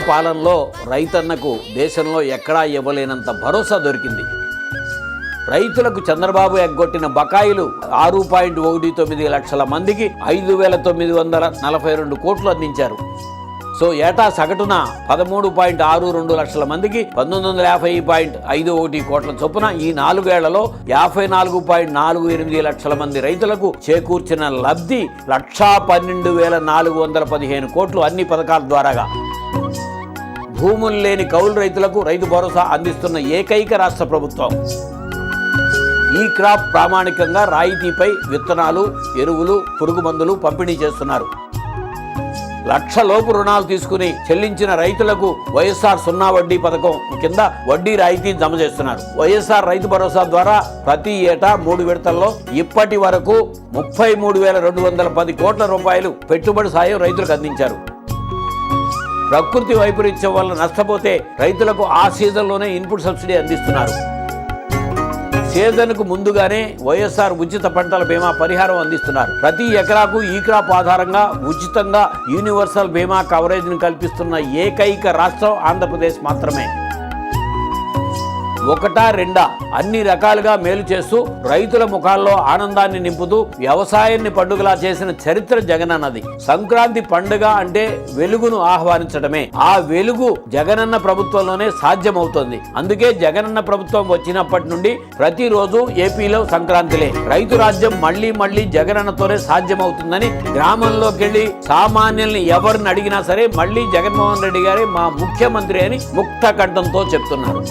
పాలనలో రైతన్నకు దేశంలో ఎక్కడా ఇవ్వలేనంత భరోసా దొరికింది. రైతులకు చంద్రబాబు ఎగ్గొట్టిన బకాయిలు 6.19 లక్షల మందికి 5,942 కోట్లు అందించారు. సో ఏటా సగటున 13.62 లక్షల మందికి 1950.51 కోట్ల చొప్పున ఈ 4 ఏళ్లలో 54.48 లక్షల మంది రైతులకు చేకూర్చిన లబ్ధి 1,12,415 కోట్లు అన్ని పథకాల ద్వారాగా. భూములు లేని కౌలు రైతులకు రైతు భరోసా అందిస్తున్న ఏకైక రాష్ట్ర ప్రభుత్వం. ఈ క్రాప్ ప్రామాణికంగా రాయితీపై విత్తనాలు, ఎరువులు, పురుగు మందులు పంపిణీ చేస్తున్నారు. 1,00,000 లోపు రుణాలు తీసుకుని చెల్లించిన రైతులకు వైఎస్ఆర్ 0 వడ్డీ పథకం కింద వడ్డీ రాయితీ జమ చేస్తున్నారు. వైఎస్ఆర్ రైతు భరోసా ద్వారా ప్రతి ఏటా 3 విడతల్లో ఇప్పటి వరకు 33,210 కోట్ల రూపాయలు పెట్టుబడి సాయం రైతులకు అందించారు. ప్రకృతి వైపరీత్యం వల్ల నష్టపోతే రైతులకు ఆ సీజన్లోనే ఇన్పుట్ సబ్సిడీ అందిస్తున్నారు. సీజన్కు ముందుగానే వైఎస్ఆర్ ఉచిత పంటల బీమా పరిహారం అందిస్తున్నారు. ప్రతి ఎకరాకు ఈ క్రాప్ ఆధారంగా ఉచితంగా యూనివర్సల్ బీమా కవరేజ్ను కల్పిస్తున్న ఏకైక రాష్ట్రం ఆంధ్రప్రదేశ్ మాత్రమే. 1-2 అన్ని రకాలుగా మేలు చేస్తూ రైతుల ముఖాల్లో ఆనందాన్ని నింపుతూ వ్యవసాయాన్ని పండుగలా చేసిన చరిత్ర జగనన్నది. సంక్రాంతి పండుగ అంటే వెలుగును ఆహ్వానించడమే. ఆ వెలుగు జగనన్న ప్రభుత్వంలోనే సాధ్యమవుతోంది. అందుకే జగనన్న ప్రభుత్వం వచ్చినప్పటి నుండి ప్రతిరోజు ఏపీలో సంక్రాంతిలే. రైతు రాజ్యం మళ్లీ జగనన్నతోనే సాధ్యమవుతుందని గ్రామంలోకి వెళ్లి సామాన్యుల్ని ఎవరిని అడిగినా సరే మళ్లీ జగన్మోహన్ రెడ్డి గారే మా ముఖ్యమంత్రి అని ముక్త కంఠంతో చెప్తున్నారు.